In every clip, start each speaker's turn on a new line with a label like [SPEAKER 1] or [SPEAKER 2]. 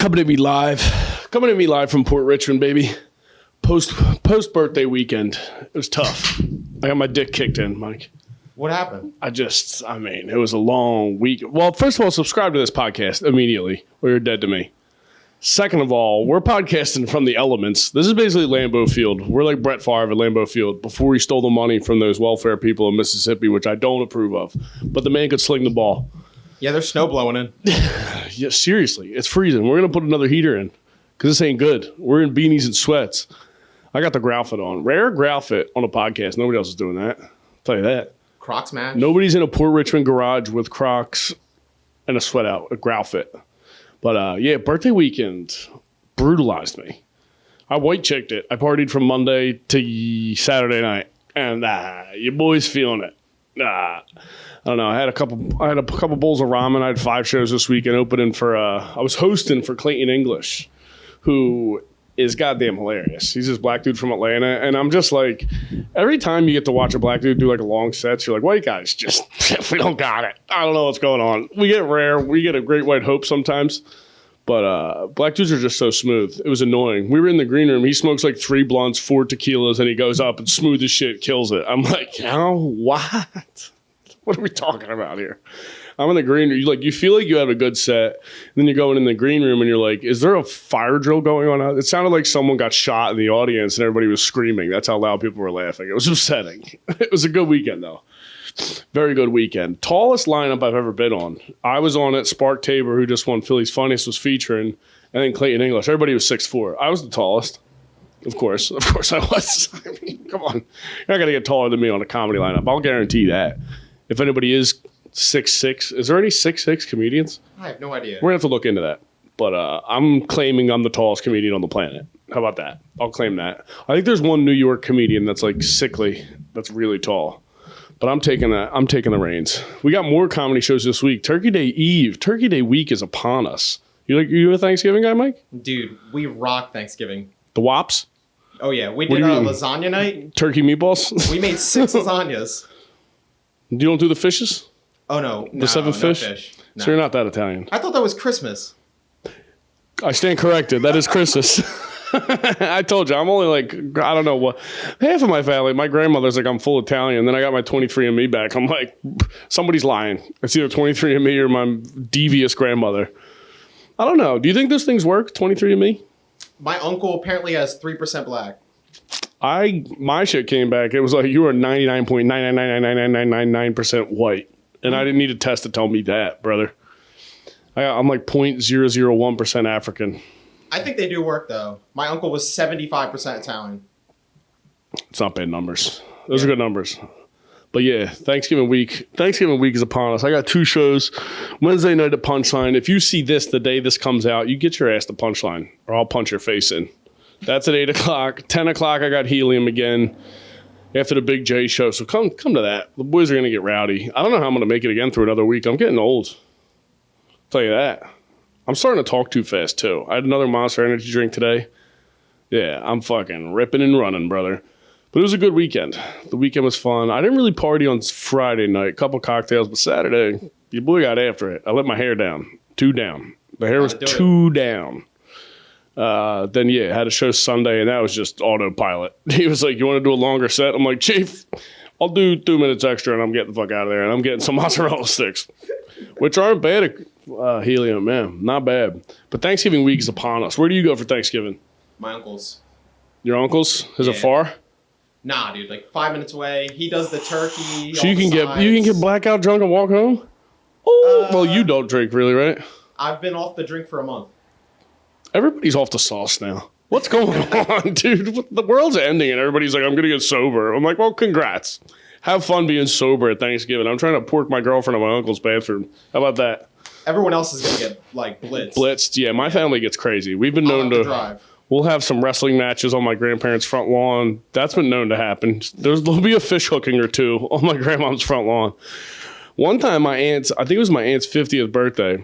[SPEAKER 1] Coming to me live from Port Richmond, baby. Post birthday weekend. It was tough. I got my dick kicked in, Mike.
[SPEAKER 2] What happened?
[SPEAKER 1] It was a long week. Well, first of all, subscribe to this podcast immediately or you're dead to me. Second of all, we're podcasting from the elements. This is basically Lambeau Field. We're like Brett Favre at Lambeau Field before he stole the money from those welfare people in Mississippi, which I don't approve of. But the man could sling the ball.
[SPEAKER 2] Yeah, there's snow blowing in.
[SPEAKER 1] Yeah, seriously. It's freezing. We're going to put another heater in because this ain't good. We're in beanies and sweats. I got the growl fit on. Rare growl fit on a podcast. Nobody else is doing that. I'll tell you that.
[SPEAKER 2] Crocs match.
[SPEAKER 1] Nobody's in a Port Richmond garage with Crocs and a sweat out, a growl fit. But yeah, birthday weekend brutalized me. I white chicked it. I partied from Monday to Saturday night, and your boy's feeling it. I don't know. I had a couple bowls of ramen. I had 5 shows this weekend opening for. I was hosting for Clayton English, who is goddamn hilarious. He's this black dude from Atlanta, and I'm just like, every time you get to watch a black dude do like a long set, you're like, white guys just we don't got it. I don't know what's going on. We get rare. We get a great white hope sometimes, but black dudes are just so smooth. It was annoying. We were in the green room. He smokes like 3 blunts, 4 tequilas, and he goes up and smooth as shit kills it. I'm like, what? What are we talking about here? I'm in the green room. You feel like you have a good set. And then you're going in the green room and you're like, is there a fire drill going on? It sounded like someone got shot in the audience and everybody was screaming. That's how loud people were laughing. It was upsetting. It was a good weekend, though. Very good weekend. Tallest lineup I've ever been on. I was on it. Spark Tabor, who just won Philly's Funniest, was featuring. And then Clayton English. Everybody was 6'4". I was the tallest. Of course I was. I mean, come on. You're not going to get taller than me on a comedy lineup. I'll guarantee that. If anybody is 6'6", is there any 6'6" comedians?
[SPEAKER 2] I have no idea.
[SPEAKER 1] We're going to have to look into that. But I'm claiming I'm the tallest comedian on the planet. How about that? I'll claim that. I think there's one New York comedian that's like sickly, that's really tall. But I'm taking the reins. We got more comedy shows this week. Turkey Day Eve. Turkey Day week is upon us. You a Thanksgiving guy, Mike?
[SPEAKER 2] Dude, we rock Thanksgiving.
[SPEAKER 1] The Wops?
[SPEAKER 2] Oh, yeah. We did a lasagna night.
[SPEAKER 1] Turkey meatballs?
[SPEAKER 2] We made 6 lasagnas.
[SPEAKER 1] You don't do the fishes?
[SPEAKER 2] Oh, no.
[SPEAKER 1] The 7 fish?
[SPEAKER 2] No.
[SPEAKER 1] So you're not that Italian.
[SPEAKER 2] I thought that was Christmas.
[SPEAKER 1] I stand corrected. That is Christmas. I told you, I'm only like, I don't know what. Half of my family, my grandmother's like, I'm full Italian. Then I got my 23andMe back. I'm like, somebody's lying. It's either 23andMe or my devious grandmother. I don't know. Do you think those things work, 23andMe?
[SPEAKER 2] My uncle apparently has 3% black.
[SPEAKER 1] My shit came back. It was like, you are 99.9999999% white. And I didn't need a test to tell me that, brother. I'm like 0.001% African.
[SPEAKER 2] I think they do work, though. My uncle was 75% Italian.
[SPEAKER 1] It's not bad numbers. Those are good numbers. But yeah, Thanksgiving week is upon us. I got 2 shows. Wednesday night at Punchline. If you see this the day this comes out, you get your ass to Punchline, or I'll punch your face in. That's at 8 o'clock. 10 o'clock, I got Helium again after the Big J show. So come to that. The boys are going to get rowdy. I don't know how I'm going to make it again through another week. I'm getting old. I'll tell you that. I'm starting to talk too fast, too. I had another Monster Energy drink today. Yeah, I'm fucking ripping and running, brother. But it was a good weekend. The weekend was fun. I didn't really party on Friday night. A couple cocktails. But Saturday, your boy got after it. I let my hair down. 2 down. The hair was 2 down. Then, yeah, had a show Sunday, and that was just autopilot. He was like, you want to do a longer set? I'm like, Chief, I'll do 2 minutes extra, and I'm getting the fuck out of there. And I'm getting some mozzarella sticks, which aren't bad at Helium, man. Not bad. But Thanksgiving week is upon us. Where do you go for Thanksgiving?
[SPEAKER 2] My uncle's.
[SPEAKER 1] Your uncle's? Is it far?
[SPEAKER 2] Nah, dude, like 5 minutes away. He does the turkey.
[SPEAKER 1] So you can get blackout drunk and walk home? Oh, well, you don't drink really, right?
[SPEAKER 2] I've been off the drink for a month.
[SPEAKER 1] Everybody's off the sauce now. What's going on, dude? The world's ending and everybody's like, I'm going to get sober. I'm like, well, congrats. Have fun being sober at Thanksgiving. I'm trying to pork my girlfriend in my uncle's bathroom. How about that?
[SPEAKER 2] Everyone else is going to get, like, blitzed.
[SPEAKER 1] Blitzed, yeah. My family gets crazy. We've been known to drive. We'll have some wrestling matches on my grandparents' front lawn. That's been known to happen. There'll be a fish hooking or 2 on my grandmom's front lawn. One time I think it was my aunt's 50th birthday.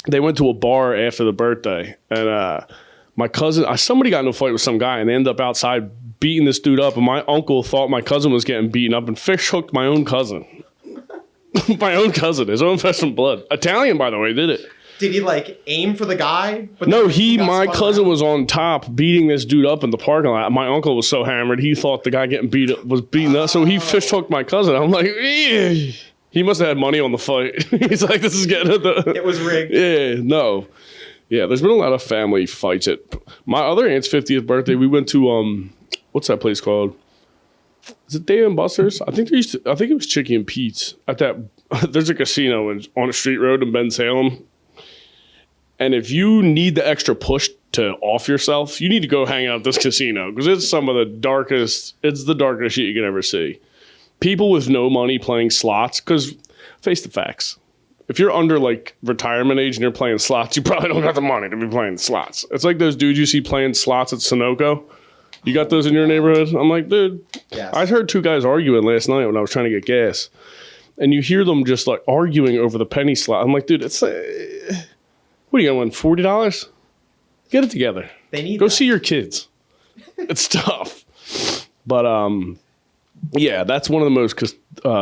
[SPEAKER 1] They went to a bar after the birthday, and my cousin, somebody got in a fight with some guy, and they ended up outside beating this dude up, and my uncle thought my cousin was getting beaten up and fish hooked my own cousin. My own cousin, his own flesh and blood. Italian, by the way, did it.
[SPEAKER 2] Did he like aim for the guy? But
[SPEAKER 1] No,
[SPEAKER 2] got
[SPEAKER 1] my
[SPEAKER 2] spun
[SPEAKER 1] cousin
[SPEAKER 2] around?
[SPEAKER 1] was on top beating this dude up in the parking lot. My uncle was so hammered, he thought the guy getting beat up was beating us, so he fish hooked my cousin. I'm like, "Eh." He must have had money on the fight. He's like, this is getting at the.
[SPEAKER 2] It was rigged.
[SPEAKER 1] Yeah, no. Yeah, there's been a lot of family fights. At my other aunt's 50th birthday, we went to what's that place called? Is it Dave and Buster's? I think it was Chicky and Pete's at that. There's a casino on a street road in Ben Salem, and if you need the extra push to off yourself, you need to go hang out at this casino because it's some of the darkest. It's the darkest shit you can ever see. People with no money playing slots, because face the facts. If you're under like retirement age and you're playing slots, you probably don't got the money to be playing slots. It's like those dudes you see playing slots at Sunoco. You got those in your neighborhood? I'm like, dude,
[SPEAKER 2] Yes.
[SPEAKER 1] I heard two guys arguing last night when I was trying to get gas. And you hear them just like arguing over the penny slot. I'm like, dude, it's what are you going to win, $40? Get it together.
[SPEAKER 2] They need
[SPEAKER 1] Go
[SPEAKER 2] that.
[SPEAKER 1] see your kids. It's tough. But yeah, that's one of the most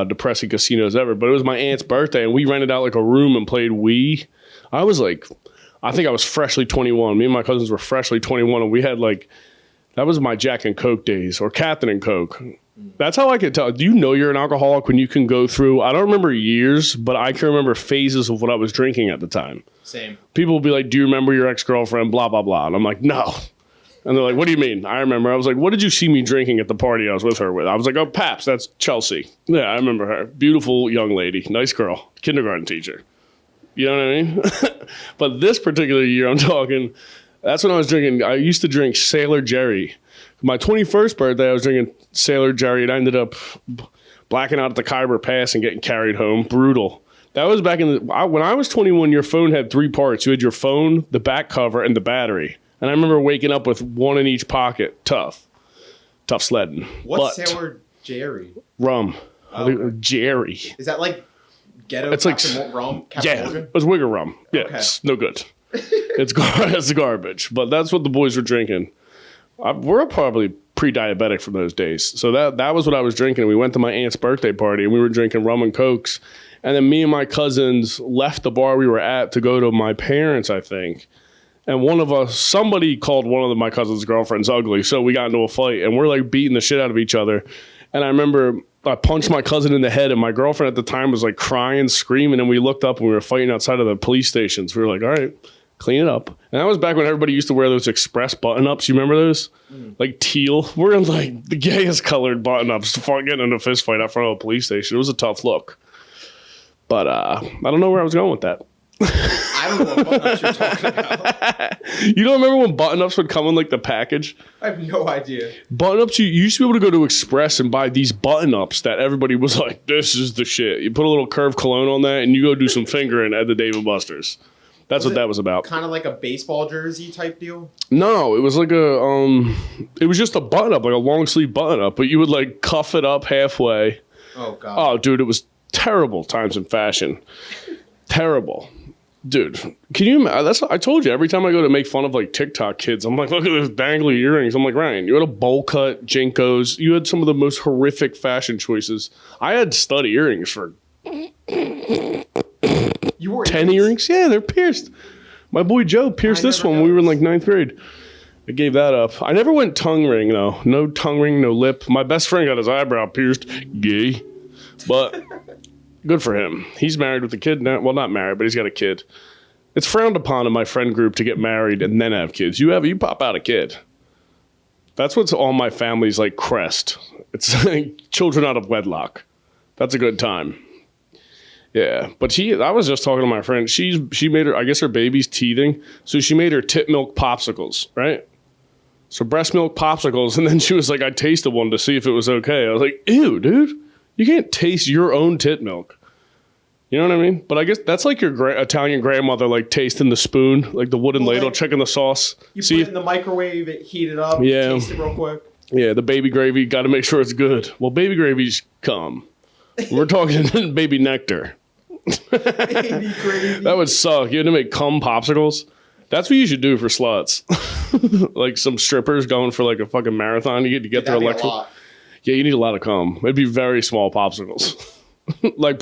[SPEAKER 1] depressing casinos ever. But it was my aunt's birthday, and we rented out like a room and played Wii. I think I was freshly 21. Me and my cousins were freshly 21, and we had like, that was my Jack and Coke days, or Captain and Coke. That's how I could tell. Do you know you're an alcoholic when you can go through, I don't remember years, but I can remember phases of what I was drinking at the time.
[SPEAKER 2] Same.
[SPEAKER 1] People will be like, do you remember your ex-girlfriend, blah, blah, blah. And I'm like, no. And they're like, what do you mean? I remember. I was like, what did you see me drinking at the party I was with her with? I was like, oh, Paps, that's Chelsea. Yeah, I remember her. Beautiful young lady. Nice girl. Kindergarten teacher. You know what I mean? But this particular year I'm talking, that's when I was drinking. I used to drink Sailor Jerry. My 21st birthday, I was drinking Sailor Jerry, and I ended up blacking out at the Khyber Pass and getting carried home. Brutal. That was back in when I was 21, your phone had three parts. You had your phone, the back cover, and the battery. And I remember waking up with one in each pocket. Tough sledding.
[SPEAKER 2] What's Sailor Jerry?
[SPEAKER 1] Rum.
[SPEAKER 2] Okay.
[SPEAKER 1] Jerry.
[SPEAKER 2] Is that like ghetto
[SPEAKER 1] It's like
[SPEAKER 2] Captain rum? Captain
[SPEAKER 1] Yeah,
[SPEAKER 2] Morgan?
[SPEAKER 1] it was Wigger rum. Yeah,
[SPEAKER 2] Okay.
[SPEAKER 1] it's no good. It's garbage. But that's what the boys were drinking. We're probably pre-diabetic from those days. So that was what I was drinking. We went to my aunt's birthday party, and we were drinking rum and Cokes. And then me and my cousins left the bar we were at to go to my parents', I think. And somebody called one of my cousin's girlfriends ugly. So we got into a fight, and we're like beating the shit out of each other. And I remember I punched my cousin in the head, and my girlfriend at the time was like crying, screaming. And we looked up, and we were fighting outside of the police stations. We were like, all right, clean it up. And that was back when everybody used to wear those express button-ups. You remember those? Like teal. We're in like the gayest colored button-ups, getting in a fist fight out front of a police station. It was a tough look. But I don't know where I was going with that.
[SPEAKER 2] I don't know what button-ups you're talking about.
[SPEAKER 1] You don't remember when button-ups would come in like the package?
[SPEAKER 2] I have no idea.
[SPEAKER 1] Button-ups, you used to be able to go to Express and buy these button-ups that everybody was like, this is the shit. You put a little Curve cologne on that, and you go do some fingering at the Dave & Buster's. That's what that was about.
[SPEAKER 2] Kind of like a baseball jersey type deal?
[SPEAKER 1] No, it was like it was just a button-up, like a long-sleeve button-up, but you would like cuff it up halfway.
[SPEAKER 2] Oh, God.
[SPEAKER 1] Oh, dude, it was terrible times in fashion. Terrible. Dude, can you imagine? I told you, every time I go to make fun of like TikTok kids, I'm like, look at those dangly earrings. I'm like, Ryan, you had a bowl cut, Jinkos. You had some of the most horrific fashion choices. I had stud earrings for
[SPEAKER 2] You wore
[SPEAKER 1] 10 earrings. Yeah, they're pierced. My boy Joe pierced this one when we were in like 9th grade. I gave that up. I never went tongue ring, though. No tongue ring, no lip. My best friend got his eyebrow pierced. Gay. But good for him. He's married with a kid now. Well, not married, but he's got a kid. It's frowned upon in my friend group to get married and then have kids. You pop out a kid. That's what's on my family's like crest. It's like children out of wedlock. That's a good time. Yeah, but I was just talking to my friend. She made her, I guess her baby's teething, so she made her tit milk popsicles, right? So breast milk popsicles, and then she was like, I tasted one to see if it was okay. I was like, ew, dude, you can't taste your own tit milk. You know what I mean? But I guess that's like your Italian grandmother, like tasting the spoon, like the wooden ladle, checking the sauce.
[SPEAKER 2] You put it in the microwave, it heat it up, taste it real quick.
[SPEAKER 1] Yeah, the baby gravy, got to make sure it's good. Well, baby gravy's cum. We're talking baby nectar.
[SPEAKER 2] Baby gravy.
[SPEAKER 1] That would suck. You had to make cum popsicles. That's what you should do for sluts. Like some strippers going for like a fucking marathon. You get their electric. Yeah, you need a lot of cum. It'd be very small popsicles. Like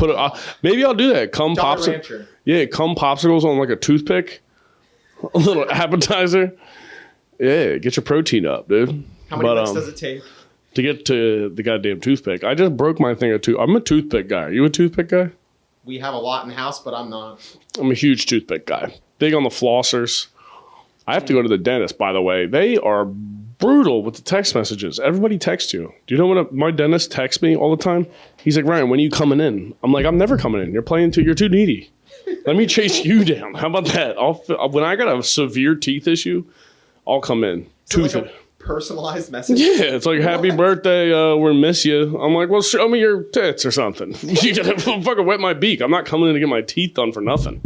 [SPEAKER 1] maybe I'll do that. Cum popsicle. Yeah, cum popsicles on like a toothpick. A little appetizer. Yeah, get your protein up, dude.
[SPEAKER 2] How many licks does it take?
[SPEAKER 1] To get to the goddamn toothpick. I just broke my thing of tooth. I'm a toothpick guy. Are you a toothpick guy?
[SPEAKER 2] We have a lot in the house, but I'm not.
[SPEAKER 1] I'm a huge toothpick guy. Big on the flossers. I have to go to the dentist, by the way. They are brutal with the text messages. Everybody texts you. Do you know when my dentist texts me all the time? He's like, Ryan, when are you coming in? I'm like, I'm never coming in. You're too needy. Let me chase you down. How about that? When I got a severe teeth issue, I'll come in.
[SPEAKER 2] Like a personalized message?
[SPEAKER 1] Yeah, it's like, happy birthday, we miss you. I'm like, well, show me your tits or something. You gotta fucking wet my beak. I'm not coming in to get my teeth done for nothing.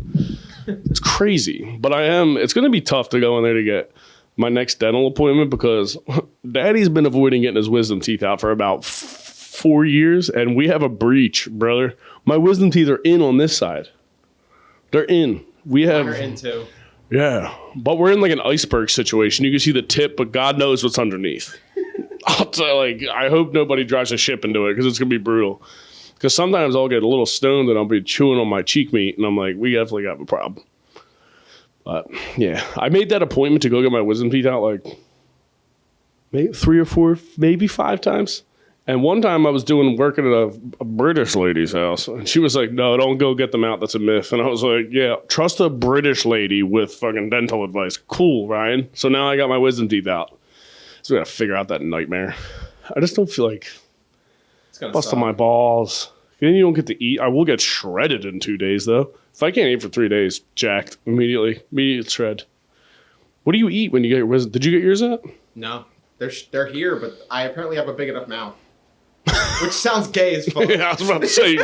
[SPEAKER 1] It's crazy. But it's going to be tough to go in there to get my next dental appointment because Daddy's been avoiding getting his wisdom teeth out for about 4 years, and we have a breach, brother. My wisdom teeth are in on this side. They're in. Mine are
[SPEAKER 2] in too.
[SPEAKER 1] Yeah, but we're in like an iceberg situation. You can see the tip, but God knows what's underneath. I hope nobody drives a ship into it because it's gonna be brutal. Because sometimes I'll get a little stoned and I'll be chewing on my cheek meat, and I'm like, we definitely got a problem. But yeah, I made that appointment to go get my wisdom teeth out like maybe 3 or 4, maybe 5 times. And one time I was working at a British lady's house, and she was like, no, don't go get them out. That's a myth. And I was like, yeah, trust a British lady with fucking dental advice. Cool, Ryan. So now I got my wisdom teeth out. So we got to figure out that nightmare. I just don't feel like busting my balls. Then you don't get to eat. I will get shredded in 2 days, though. If I can't eat for 3 days, jacked immediately. Immediate shred. What do you eat when you get your wisdom? Did you get yours out?
[SPEAKER 2] No. They're here, but I apparently have a big enough mouth. Which sounds gay as fuck.
[SPEAKER 1] Yeah, I was about to say,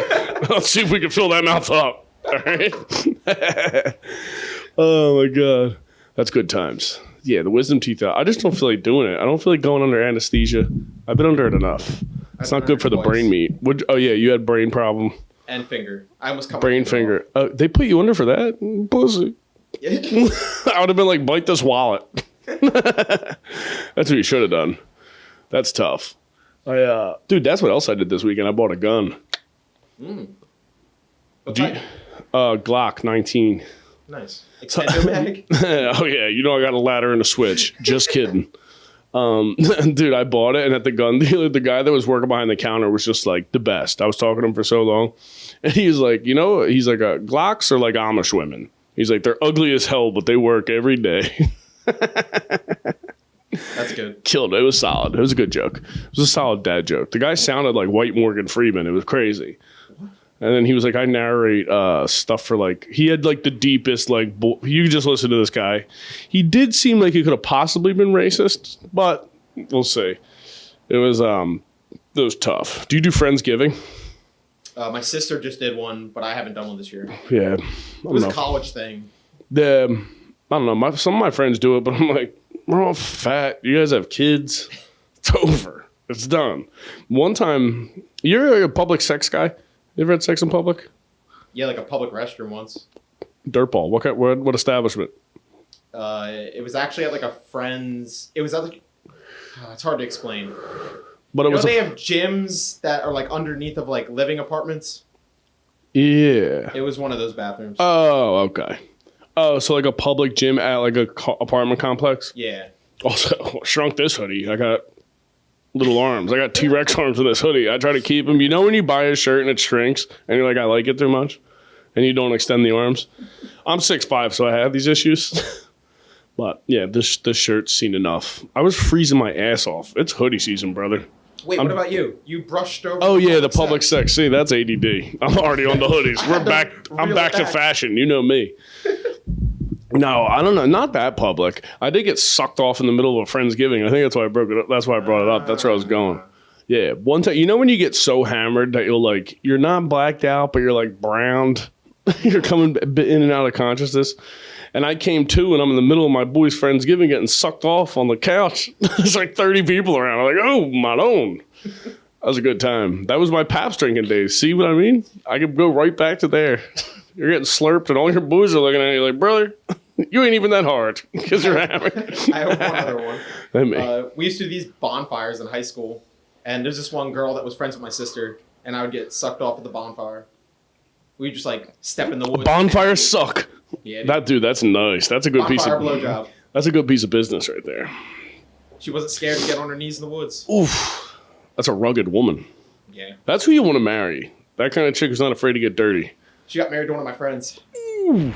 [SPEAKER 1] let's see if we can fill that mouth up. All right. Oh, my God. That's good times. Yeah, the wisdom teeth out. I just don't feel like doing it. I don't feel like going under anesthesia. I've been under it enough. It's not good for the brain meat. Oh, yeah, you had brain problem.
[SPEAKER 2] And finger. I almost cut
[SPEAKER 1] brain finger. They put you under for that? Pussy. I would have been like, bite this wallet. That's what you should have done. That's tough. Dude, that's what else I did this weekend. I bought a gun. Glock 19.
[SPEAKER 2] Nice. Extendo mag?
[SPEAKER 1] Oh, yeah. You know I got a ladder and a switch. Just kidding. Dude, I bought it, and at the gun dealer, the guy that was working behind the counter was just like the best. I was talking to him for so long. And he was like, he's like, Glocks are like Amish women. He's like, they're ugly as hell, but they work every day.
[SPEAKER 2] That's good.
[SPEAKER 1] Killed it. It was solid. It was a good joke. It was a solid dad joke. The guy sounded like white Morgan Freeman. It was crazy. And then he was like, I narrate stuff for like, he had like the deepest, like, you just listen to this guy. He did seem like he could have possibly been racist, but we'll see. It was tough. Do you do Friendsgiving?
[SPEAKER 2] My sister just did one, but I haven't done one this year.
[SPEAKER 1] Yeah.
[SPEAKER 2] It was a college thing.
[SPEAKER 1] I don't know. Some of my friends do it, but I'm like, we're all fat. You guys have kids. It's over. It's done. One time, you're a public sex guy? You ever had sex in public?
[SPEAKER 2] Yeah, like a public restroom once.
[SPEAKER 1] Dirtball. What establishment?
[SPEAKER 2] It was actually at like a friend's. It was at like. It's hard to explain.
[SPEAKER 1] But it was.
[SPEAKER 2] They have gyms that are like underneath of like living apartments.
[SPEAKER 1] Yeah.
[SPEAKER 2] It was one of those bathrooms.
[SPEAKER 1] Oh, okay. Oh, so like a public gym at like a apartment complex?
[SPEAKER 2] Yeah.
[SPEAKER 1] Also, shrunk this hoodie. I got little arms. I got T-Rex arms in this hoodie. I try to keep them. You know when you buy a shirt and it shrinks and you're like, I like it too much, and you don't extend the arms? I'm 6'5", so I have these issues. But yeah, this shirt's seen enough. I was freezing my ass off. It's hoodie season, brother.
[SPEAKER 2] Wait, what about you? You brushed over.
[SPEAKER 1] Oh yeah, the public sex. See, that's ADD. I'm already on the hoodies. We're back. I'm back to fashion. You know me. No, I don't know. Not that public. I did get sucked off in the middle of a Friendsgiving. I think that's why I broke it up. That's why I brought it up. That's where I was going. Yeah, one time. You know when you get so hammered that you're not blacked out, but you're like browned. You're coming in and out of consciousness. And I came to, and I'm in the middle of my boy's Friendsgiving getting sucked off on the couch. There's like 30 people around. I'm like, oh, my own. That was a good time. That was my Pabst drinking days. See what I mean? I could go right back to there. You're getting slurped, and all your boys are looking at you like, brother, you ain't even that hard because you're hammered.
[SPEAKER 2] I have one other one. We used to do these bonfires in high school, and there's this one girl that was friends with my sister, and I would get sucked off at the bonfire. We just like step in the woods.
[SPEAKER 1] Bonfires suck.
[SPEAKER 2] Yeah,
[SPEAKER 1] That's nice. That's a good piece of
[SPEAKER 2] blowjob.
[SPEAKER 1] That's a good piece of business right there.
[SPEAKER 2] She wasn't scared to get on her knees in the woods.
[SPEAKER 1] Oof. That's a rugged woman.
[SPEAKER 2] Yeah.
[SPEAKER 1] That's who you want to marry. That kind of chick who's not afraid to get dirty.
[SPEAKER 2] She got married to one of my friends.
[SPEAKER 1] Ooh.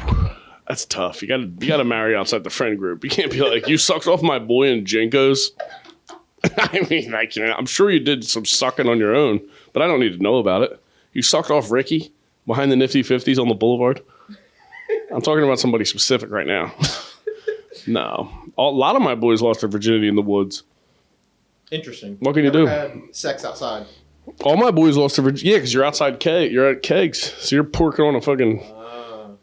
[SPEAKER 1] That's tough. You gotta marry outside the friend group. You can't be like, you sucked off my boy in Jinkos. I mean, I'm sure you did some sucking on your own, but I don't need to know about it. You sucked off Ricky behind the Nifty 50s on the boulevard. I'm talking about somebody specific right now. No. A lot of my boys lost their virginity in the woods.
[SPEAKER 2] Interesting.
[SPEAKER 1] What can you do?
[SPEAKER 2] Had sex outside.
[SPEAKER 1] All my boys lost their virginity. Yeah, because you're outside you're at kegs. So you're porking on a fucking...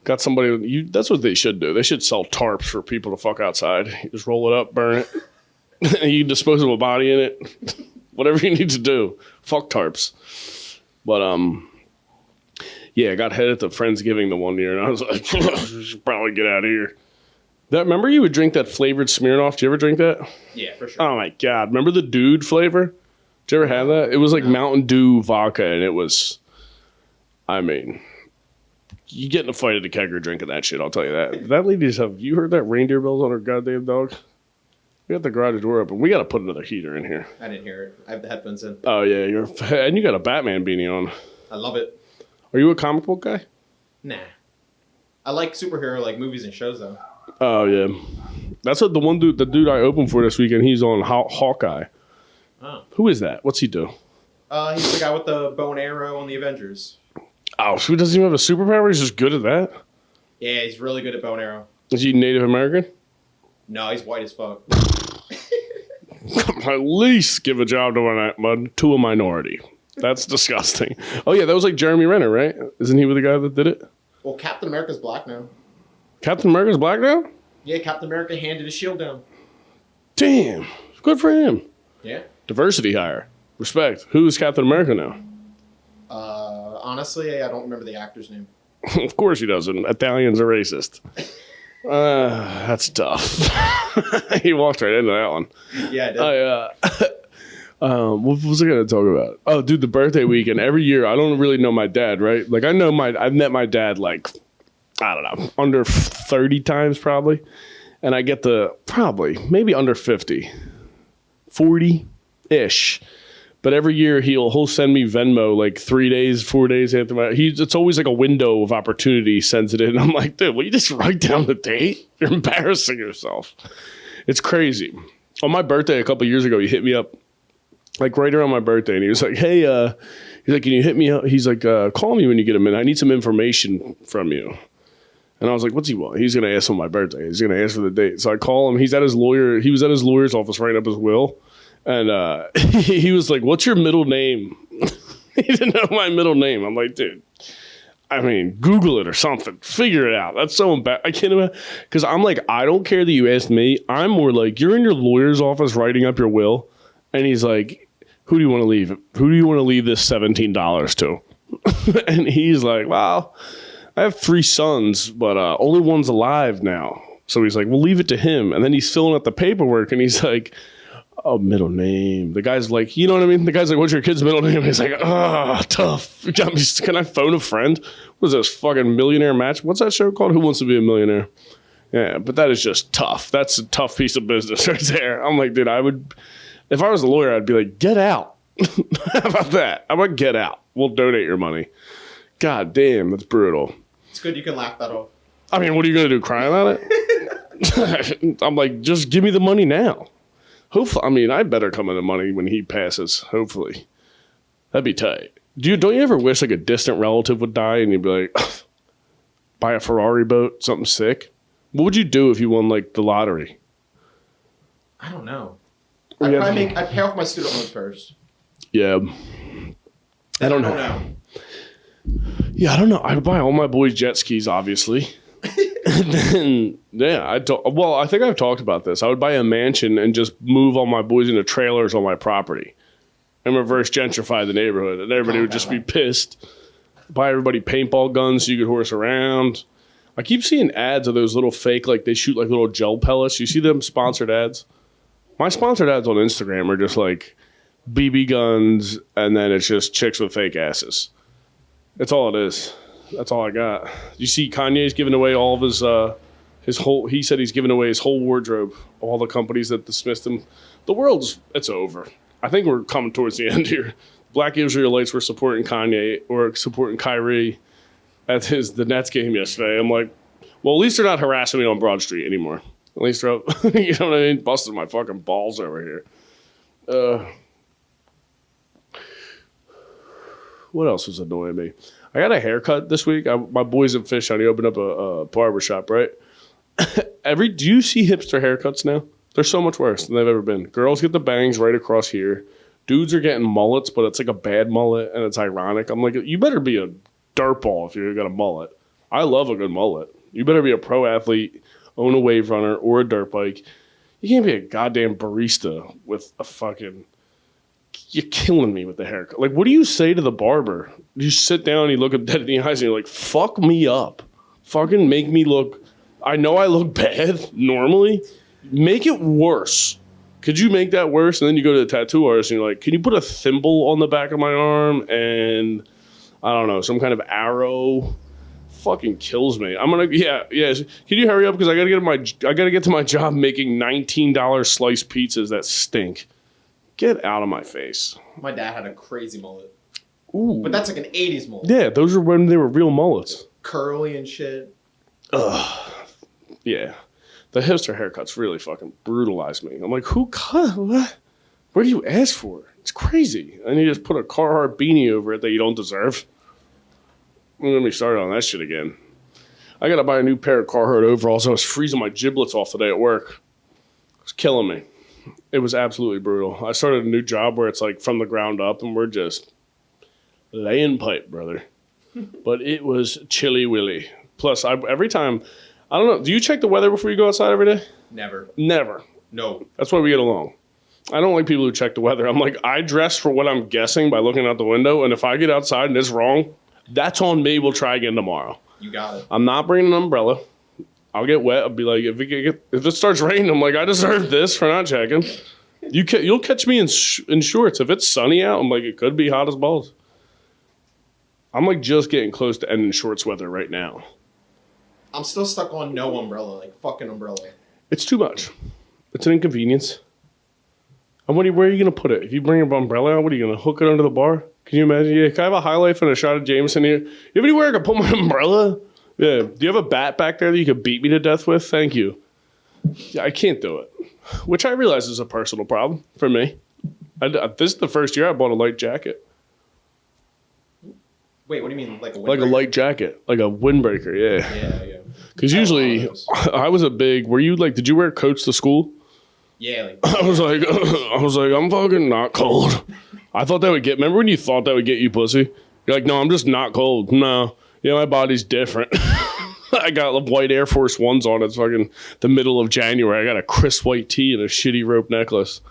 [SPEAKER 1] Got somebody... That's what they should do. They should sell tarps for people to fuck outside. You just roll it up, burn it. You dispose of a body in it. Whatever you need to do. Fuck tarps. But, yeah, I got head at the Friendsgiving the one year, and I was like, I should probably get out of here. Remember you would drink that flavored Smirnoff? Did you ever drink that?
[SPEAKER 2] Yeah, for sure.
[SPEAKER 1] Oh, my God. Remember the dude flavor? Did you ever have that? It was like Mountain Dew vodka, and it was, I mean, you get in a fight at the kegger drinking that shit, I'll tell you that. That lady's you heard that reindeer bells on her goddamn dog? We got the garage door open. We got to put another heater in here.
[SPEAKER 2] I didn't hear it. I have the headphones in.
[SPEAKER 1] Oh, yeah. And you got a Batman beanie on.
[SPEAKER 2] I love it.
[SPEAKER 1] Are you a comic book guy?
[SPEAKER 2] Nah. I like superhero like movies and shows, though.
[SPEAKER 1] Oh, yeah. That's what the dude I opened for this weekend, he's on Hawkeye.
[SPEAKER 2] Oh.
[SPEAKER 1] Who is that? What's he do?
[SPEAKER 2] He's the guy with the bow and arrow on the Avengers.
[SPEAKER 1] Oh, so he doesn't even have a superpower? He's just good at that?
[SPEAKER 2] Yeah, he's really good at bow and arrow.
[SPEAKER 1] Is he Native American?
[SPEAKER 2] No, he's white as fuck.
[SPEAKER 1] At least give a job to a minority. That's disgusting. Oh, yeah, that was like Jeremy Renner, right? Isn't he the guy that did it?
[SPEAKER 2] Well, Captain America's black now.
[SPEAKER 1] Captain America's black now?
[SPEAKER 2] Yeah, Captain America handed his shield down.
[SPEAKER 1] Damn. Good for him.
[SPEAKER 2] Yeah.
[SPEAKER 1] Diversity hire. Respect. Who is Captain America now?
[SPEAKER 2] Honestly, I don't remember the actor's name.
[SPEAKER 1] Of course he doesn't. Italians are racist. That's tough. He walked right into that one.
[SPEAKER 2] Yeah, I did.
[SPEAKER 1] What was I going to talk about? Oh, dude, the birthday weekend. Every year, I don't really know my dad, right? Like, I've met my dad, like, I don't know, under 30 times probably. And I get maybe under 50. 40-ish. But every year he'll send me Venmo like 3 days, 4 days after it's always like a window of opportunity sends it in. I'm like, dude, will you just write down the date? You're embarrassing yourself. It's crazy. On my birthday a couple of years ago, he hit me up like right around my birthday, and he was like, hey, he's like, can you hit me up? He's like, call me when you get a minute. I need some information from you. And I was like, what's he want? He's going to ask on my birthday. He's going to ask for the date. So I call him. He was at his lawyer's office writing up his will. And he was like, what's your middle name? He didn't know my middle name. I'm like, dude, I mean, Google it or something. Figure it out. That's so embarrassing. I can't imagine. Because I'm like, I don't care that you asked me. I'm more like, you're in your lawyer's office writing up your will. And he's like, who do you want to leave? Who do you want to leave this $17 to? And he's like, well, I have 3 sons, but only one's alive now. So he's like, we'll leave it to him. And then he's filling out the paperwork, and he's like, oh, middle name. The guy's like, you know what I mean? The guy's like, what's your kid's middle name? He's like, tough. Can I phone a friend? What is this, fucking Millionaire Match? What's that show called? Who Wants to Be a Millionaire? Yeah, but that is just tough. That's a tough piece of business right there. I'm like, dude, if I was a lawyer, I'd be like, get out. How about that? How about get out? We'll donate your money. God damn, that's brutal.
[SPEAKER 2] It's good you can laugh that off.
[SPEAKER 1] I mean, what are you going to do, cry about it? I'm like, just give me the money now. Hopefully, I mean, I better come in the money when he passes, hopefully. That'd be tight. Don't you ever wish like a distant relative would die and you'd be like, buy a Ferrari boat, something sick? What would you do if you won like the lottery?
[SPEAKER 2] I don't know. I'd pay off my student loans first.
[SPEAKER 1] Yeah. I don't know. Yeah, I don't know. I'd buy all my boys jet skis, obviously. And then, yeah, I think I've talked about this. I would buy a mansion and just move all my boys into trailers on my property and reverse gentrify the neighborhood. And everybody would just be pissed. Buy everybody paintball guns so you could horse around. I keep seeing ads of those little fake, like they shoot like little gel pellets. You see them sponsored ads? My sponsored ads on Instagram are just like BB guns, and then it's just chicks with fake asses. That's all it is. That's all I got. You see, Kanye's giving away all of his whole. He said he's giving away his whole wardrobe. All the companies that dismissed him. It's over. I think we're coming towards the end here. Black Israelites were supporting Kanye or supporting Kyrie at the Nets game yesterday. I'm like, well, at least they're not harassing me on Broad Street anymore. At least they're, you know what I mean? Busting my fucking balls over here. What else was annoying me? I got a haircut this week. My boys in Fish Hunt, he opened up a barber shop, right? Do you see hipster haircuts now? They're so much worse than they've ever been. Girls get the bangs right across here. Dudes are getting mullets, but it's like a bad mullet, and it's ironic. I'm like, you better be a dirtball if you got a mullet. I love a good mullet. You better be a pro athlete, own a wave runner, or a dirt bike. You can't be a goddamn barista with a fucking... You're killing me with the haircut. Like, what do you say to the barber? You sit down and you look him dead in the eyes and you're like, fuck me up. Fucking make me look... I know I look bad normally. Make it worse. Could you make that worse? And then you go to the tattoo artist and you're like, can you put a thimble on the back of my arm and, I don't know, some kind of arrow? Fucking kills me. I'm gonna, yeah. Can you hurry up? Because I gotta get to my job making $19 sliced pizzas that stink. Get out of my face.
[SPEAKER 2] My dad had a crazy mullet.
[SPEAKER 1] Ooh.
[SPEAKER 2] But that's like an 80s mullet.
[SPEAKER 1] Yeah, those are when they were real mullets.
[SPEAKER 2] Curly and shit.
[SPEAKER 1] Ugh. Yeah. The hipster haircuts really fucking brutalized me. I'm like, who cut? What? What do you ask for? It's crazy. And you just put a Carhartt beanie over it that you don't deserve. Don't get me started on that shit again. I gotta buy a new pair of Carhartt overalls. I was freezing my giblets off today at work. It was killing me. It was absolutely brutal. I started a new job where it's like from the ground up and we're just laying pipe, brother. But it was chilly willy. Plus, every time... I don't know. Do you check the weather before you go outside every day?
[SPEAKER 2] Never.
[SPEAKER 1] No. That's why we get along. I don't like people who check the weather. I'm like, I dress for what I'm guessing by looking out the window, and if I get outside and it's wrong, that's on me. We'll try again tomorrow.
[SPEAKER 2] You got it.
[SPEAKER 1] I'm not bringing an umbrella. I'll get wet. I'll be like, if it starts raining, I'm like, I deserve this for not checking. You'll catch me in shorts. If it's sunny out, I'm like, it could be hot as balls. I'm like just getting close to ending shorts weather right now.
[SPEAKER 2] I'm still stuck on no umbrella, like fucking umbrella.
[SPEAKER 1] It's too much. It's an inconvenience. And where are you going to put it? If you bring an umbrella out, what are you going to hook it under the bar? Can you imagine? Yeah, can I have a High Life and a shot of Jameson here? You have anywhere I can put my umbrella? Yeah. Do you have a bat back there that you could beat me to death with? Thank you. Yeah, I can't do it. Which I realize is a personal problem for me. This is the first year I bought a light jacket.
[SPEAKER 2] Wait, what do you mean? Like a windbreaker?
[SPEAKER 1] Like a light jacket. Like a windbreaker, yeah.
[SPEAKER 2] Yeah.
[SPEAKER 1] Because usually, I was a big... Were you like... Did you wear coats to school?
[SPEAKER 2] Yeah.
[SPEAKER 1] I was like, I'm fucking not cold. I thought that would get... Remember when you thought that would get you pussy? You're like, no, I'm just not cold. No. Yeah, my body's different. I got white Air Force Ones on. It's fucking the middle of January. I got a crisp white tee and a shitty rope necklace.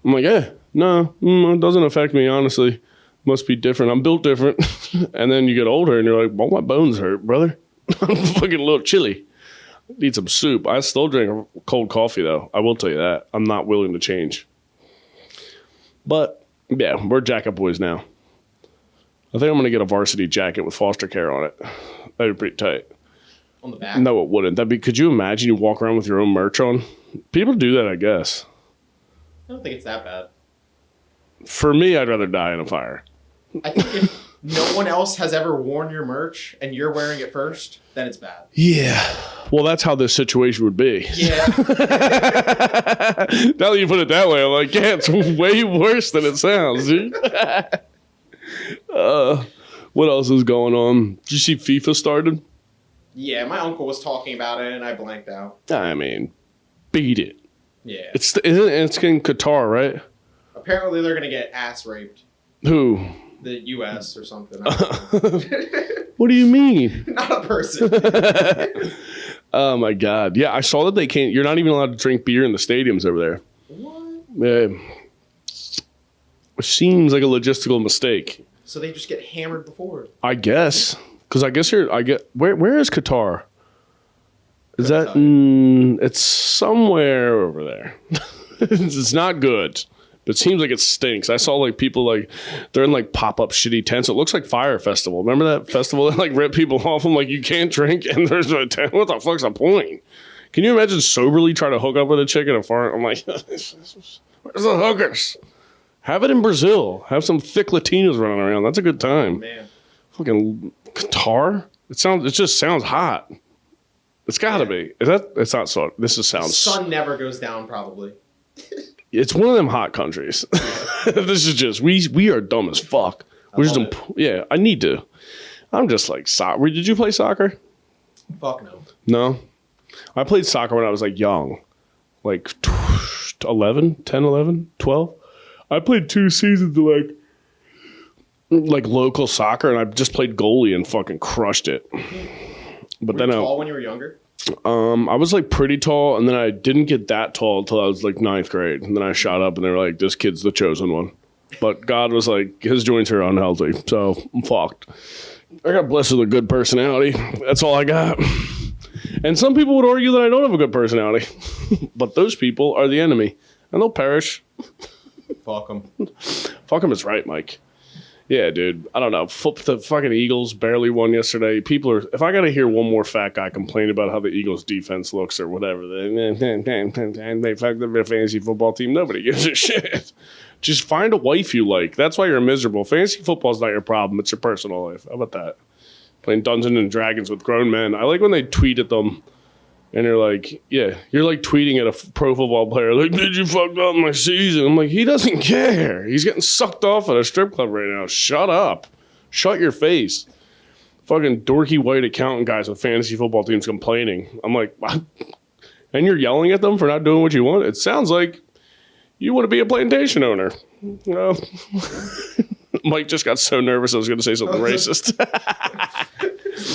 [SPEAKER 1] I'm like, no, it doesn't affect me, honestly. Must be different. I'm built different. And then you get older and you're like, well, my bones hurt, brother. I'm fucking a little chilly. Need some soup. I still drink cold coffee, though. I will tell you that. I'm not willing to change. But, yeah, we're jacket boys now. I think I'm going to get a varsity jacket with foster care on it. That'd be pretty tight.
[SPEAKER 2] On the back?
[SPEAKER 1] No, it wouldn't. Could you imagine you walk around with your own merch on? People do that, I guess.
[SPEAKER 2] I don't think it's that bad.
[SPEAKER 1] For me, I'd rather die in a fire.
[SPEAKER 2] I think if no one else has ever worn your merch and you're wearing it first, then it's bad.
[SPEAKER 1] Yeah. Well, that's how this situation would be.
[SPEAKER 2] Yeah.
[SPEAKER 1] Now that you put it that way, I'm like, yeah, it's way worse than it sounds, dude. What else is going on? Did you see FIFA started?
[SPEAKER 2] Yeah, my uncle was talking about it and I blanked out.
[SPEAKER 1] I mean, beat it.
[SPEAKER 2] Yeah.
[SPEAKER 1] It's in Qatar, right?
[SPEAKER 2] Apparently they're going to get ass raped.
[SPEAKER 1] Who?
[SPEAKER 2] The U.S. or something.
[SPEAKER 1] What do you mean?
[SPEAKER 2] Not a person.
[SPEAKER 1] Oh my God. Yeah, I saw that they can't. You're not even allowed to drink beer in the stadiums over there.
[SPEAKER 2] What?
[SPEAKER 1] Yeah. Which seems like a logistical mistake.
[SPEAKER 2] So they just get hammered before.
[SPEAKER 1] I guess. Because where is Qatar? Is that, it's somewhere over there. It's not good. But it seems like it stinks. I saw like people like they're in like pop-up shitty tents. It looks like Fire Festival. Remember that festival that like ripped people off? I'm like, you can't drink and there's no tent. What the fuck's the point? Can you imagine soberly trying to hook up with a chick in a fart? I'm like, where's the hookers? Have it in Brazil. Have some thick Latinos running around. That's a good time.
[SPEAKER 2] Man.
[SPEAKER 1] Fucking Qatar. It just sounds hot. It's gotta be. It's not so. This is sounds.
[SPEAKER 2] Sun never goes down, probably.
[SPEAKER 1] It's one of them hot countries. This is just we are dumb as fuck. Yeah, I need to. I'm just like soccer. Did you play soccer?
[SPEAKER 2] Fuck no.
[SPEAKER 1] No, I played soccer when I was like young, like 11, 10, 11, 12. I played 2 seasons of like local soccer, and I just played goalie and fucking crushed it. But
[SPEAKER 2] Were you tall when you were younger?
[SPEAKER 1] I was like pretty tall, and then I didn't get that tall until I was like 9th grade, and then I shot up, and they were like, "This kid's the chosen one." But God was like, his joints are unhealthy, so I'm fucked. I got blessed with a good personality. That's all I got. And some people would argue that I don't have a good personality, but those people are the enemy, and they'll perish.
[SPEAKER 2] Fuck them.
[SPEAKER 1] Fuck them is right, Mike. Yeah, dude. I don't know. The fucking Eagles barely won yesterday. People are. If I got to hear one more fat guy complain about how the Eagles defense looks or whatever, they fucked their fantasy football team. Nobody gives a shit. Just find a wife you like. That's why you're miserable. Fantasy football's not your problem. It's your personal life. How about that? Playing Dungeons and Dragons with grown men. I like when they tweet at them. And they're like, yeah, you're like tweeting at a pro football player, like, did you fuck up my season? I'm like, he doesn't care. He's getting sucked off at a strip club right now. Shut up. Shut your face. Fucking dorky white accountant guys with fantasy football teams complaining. I'm like, what? And you're yelling at them for not doing what you want? It sounds like you want to be a plantation owner. No. Mike just got so nervous I was going to say something racist.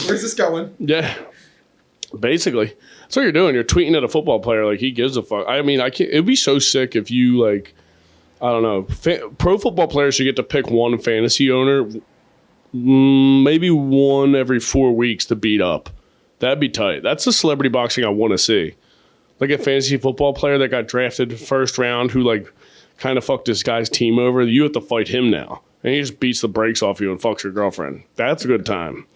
[SPEAKER 2] Where's this going?
[SPEAKER 1] Yeah. Basically, that's what you're doing. You're tweeting at a football player like he gives a fuck. I mean, I can't. It'd be so sick if you like, I don't know. Pro football players should get to pick one fantasy owner, maybe one every 4 weeks to beat up. That'd be tight. That's the celebrity boxing I want to see. Like a fantasy football player that got drafted first round who like kind of fucked this guy's team over. You have to fight him now, and he just beats the brakes off you and fucks your girlfriend. That's a good time.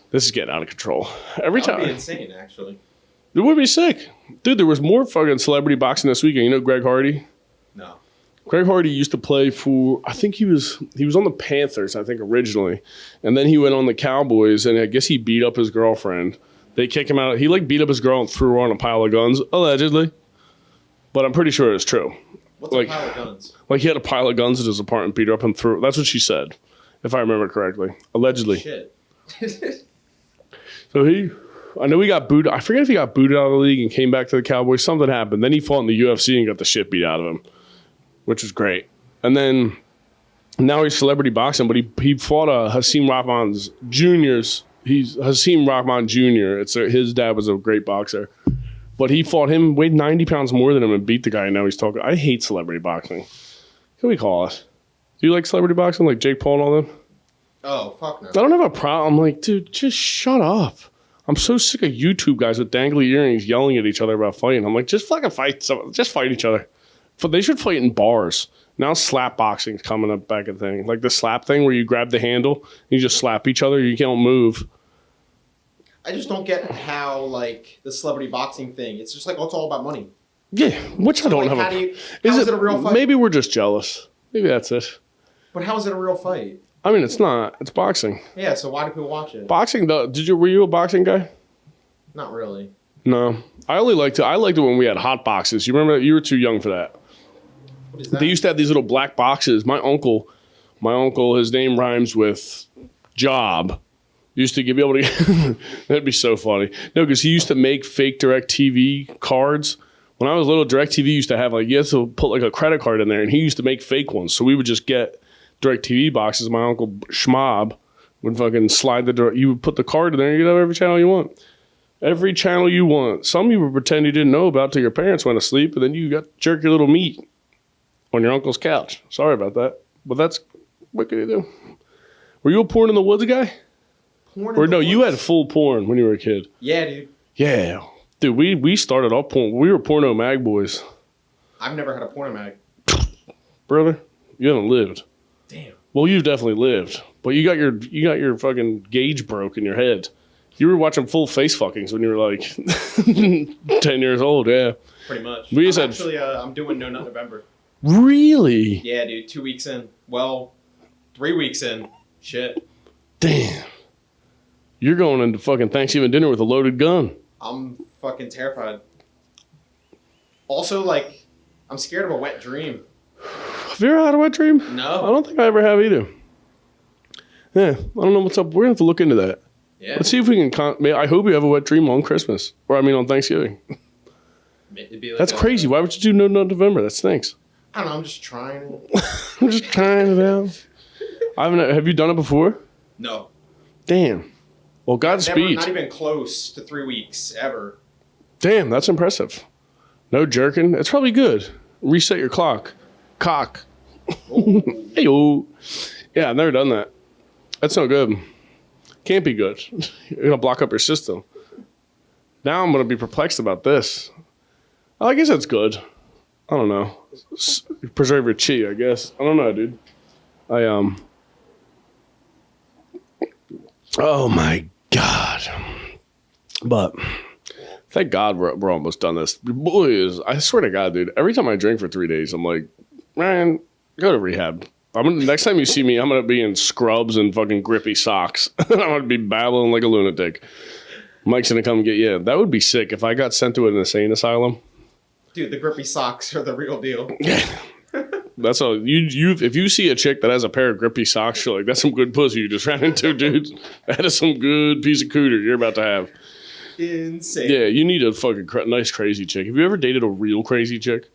[SPEAKER 1] This is getting out of control. Every time.
[SPEAKER 2] That would be insane, actually.
[SPEAKER 1] It would be sick. Dude, there was more fucking celebrity boxing this weekend. You know Greg Hardy?
[SPEAKER 2] No.
[SPEAKER 1] Greg Hardy used to play for, I think he was on the Panthers, I think, originally. And then he went on the Cowboys, and I guess he beat up his girlfriend. They kicked him out. He, like, beat up his girl and threw her on a pile of guns, allegedly. But I'm pretty sure it's true.
[SPEAKER 2] What's a pile of guns? Like,
[SPEAKER 1] he had a pile of guns in his apartment, beat her up and threw. That's what she said, if I remember correctly. Allegedly.
[SPEAKER 2] Shit.
[SPEAKER 1] So I know he got booted. I forget if he got booted out of the league and came back to the Cowboys. Something happened. Then he fought in the UFC and got the shit beat out of him, which was great. And then now he's celebrity boxing, but he fought Hasim Rahman's juniors. He's Hasim Rahman Jr. His dad was a great boxer. But he fought him, weighed 90 pounds more than him, and beat the guy, and now he's talking. I hate celebrity boxing. What can we call it? Do you like celebrity boxing, like Jake Paul and all them?
[SPEAKER 2] Oh, fuck no.
[SPEAKER 1] I don't have a problem. I'm like, dude, just shut up. I'm so sick of YouTube guys with dangly earrings yelling at each other about fighting. I'm like, just fucking fight. Just fight each other. But they should fight in bars. Now slap boxing's coming up back a thing. Like the slap thing where you grab the handle and you just slap each other. You can't move.
[SPEAKER 2] I just don't get how, like, the celebrity boxing thing, it's just like, oh, it's all about money.
[SPEAKER 1] Yeah, which I don't have
[SPEAKER 2] how is it a real fight?
[SPEAKER 1] Maybe we're just jealous. Maybe that's it.
[SPEAKER 2] But how is it a real fight?
[SPEAKER 1] I mean, it's not. It's boxing.
[SPEAKER 2] Yeah, so why do people watch it?
[SPEAKER 1] Boxing, though. Were you a boxing guy?
[SPEAKER 2] Not really.
[SPEAKER 1] No. I liked it when we had hot boxes. You remember that? You were too young for that.
[SPEAKER 2] What is that?
[SPEAKER 1] They used to have these little black boxes. My uncle, his name rhymes with job. Used to be able to get, that'd be so funny. No, because he used to make fake DirecTV cards. When I was little, DirecTV used to have like, you had to put like a credit card in there, and he used to make fake ones. So we would just get DirecTV boxes. My uncle Schmob would fucking slide you would put the card in there, and you'd have every channel you want. Every channel you want. Some you would pretend you didn't know about till your parents went to sleep, and then you got jerky little meat on your uncle's couch. Sorry about that. But that's, what can you do? Were you a porn in the woods guy? Or no, you had full porn when you were a kid.
[SPEAKER 2] Yeah, dude.
[SPEAKER 1] Yeah. Dude, we started off porn. We were porno mag boys.
[SPEAKER 2] I've never had a porno mag.
[SPEAKER 1] brother. You haven't lived.
[SPEAKER 2] Damn.
[SPEAKER 1] Well, you've definitely lived, but you got your fucking gauge broke in your head. You were watching full face fuckings when you were like 10 years old. Yeah,
[SPEAKER 2] Pretty much. I'm doing No Nut November.
[SPEAKER 1] Really?
[SPEAKER 2] Yeah, dude. 2 weeks in. Well, 3 weeks in. Shit.
[SPEAKER 1] Damn. You're going into fucking Thanksgiving dinner with a loaded gun.
[SPEAKER 2] I'm fucking terrified. Also, like, I'm scared of a wet dream.
[SPEAKER 1] Have you ever had a wet dream?
[SPEAKER 2] No.
[SPEAKER 1] I don't think I ever have either. Yeah, I don't know what's up. We're going to have to look into that.
[SPEAKER 2] Yeah.
[SPEAKER 1] Let's see if we can... I hope you have a wet dream on Christmas. Or, on Thanksgiving.
[SPEAKER 2] It'd be like
[SPEAKER 1] That's crazy. Why would you do No Nut November? That stinks.
[SPEAKER 2] I don't know. I'm just trying.
[SPEAKER 1] I'm just trying it out. Have you done it before?
[SPEAKER 2] No.
[SPEAKER 1] Damn. Well, Godspeed.
[SPEAKER 2] Not even close to 3 weeks, ever.
[SPEAKER 1] Damn, that's impressive. No jerking. It's probably good. Reset your clock. Cock. Hey-o. Yeah, I've never done that. That's no good. Can't be good. You're going to block up your system. Now I'm going to be perplexed about this. I guess that's good. I don't know. Preserve your chi, I guess. I don't know, dude. Oh, my God. But... thank God we're almost done this. Boys, I swear to God, dude, every time I drink for 3 days, I'm like, man, go to rehab. Next time you see me, I'm going to be in scrubs and fucking grippy socks. I'm going to be babbling like a lunatic. Mike's going to come get you. That would be sick if I got sent to an insane asylum.
[SPEAKER 2] Dude, the grippy socks are the real deal.
[SPEAKER 1] That's all. If you see a chick that has a pair of grippy socks, you're like, that's some good pussy you just ran into, dude. That is some good piece of cooter you're about to have.
[SPEAKER 2] Insane.
[SPEAKER 1] Yeah, you need a fucking nice crazy chick. Have you ever dated a real crazy chick?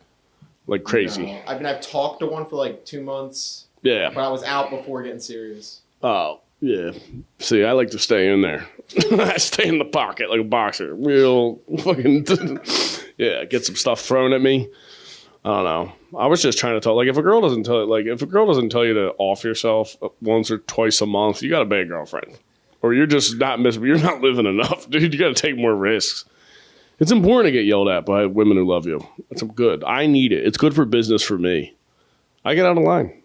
[SPEAKER 1] Like crazy?
[SPEAKER 2] No. I've talked to one for like 2 months.
[SPEAKER 1] Yeah.
[SPEAKER 2] But I was out before getting serious.
[SPEAKER 1] Oh, yeah. See, I like to stay in there. I stay in the pocket like a boxer. Real fucking... yeah, get some stuff thrown at me. I don't know. I was just trying to tell... like, if a girl doesn't tell you to off yourself once or twice a month, you got a bad girlfriend. Or you're just not you're not living enough, dude. You got to take more risks. It's important to get yelled at by women who love you. It's good. I need it. It's good for business for me. I get out of line.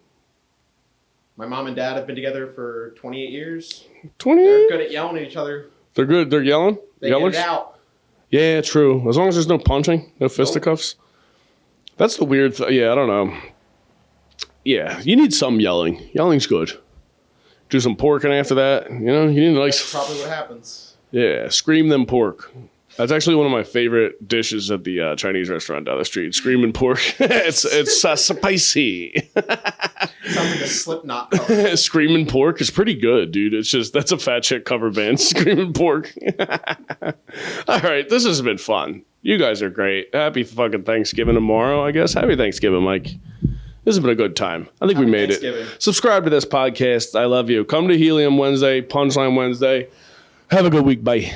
[SPEAKER 2] My mom and dad have been together for 28 years.
[SPEAKER 1] 28?
[SPEAKER 2] They're good at yelling at each other.
[SPEAKER 1] They're good. They're yelling?
[SPEAKER 2] They get it out.
[SPEAKER 1] Yeah, true. As long as there's no punching, no fisticuffs. That's the weird thing. Yeah, I don't know. Yeah, you need some yelling. Yelling's good. Do some porking after that. You know, you need a nice...
[SPEAKER 2] that's probably what happens.
[SPEAKER 1] Yeah, scream them pork. That's actually one of my favorite dishes at the Chinese restaurant down the street. Screaming pork. it's spicy.
[SPEAKER 2] Sounds like a Slipknot cover.
[SPEAKER 1] Screaming pork is pretty good, dude. It's just, that's a fat chick cover band. Screaming pork. All right, this has been fun. You guys are great. Happy fucking Thanksgiving tomorrow, I guess. Happy Thanksgiving, Mike. This has been a good time. I think we made it. Subscribe to this podcast. I love you. Come to Helium Wednesday, Punchline Wednesday. Have a good week. Bye.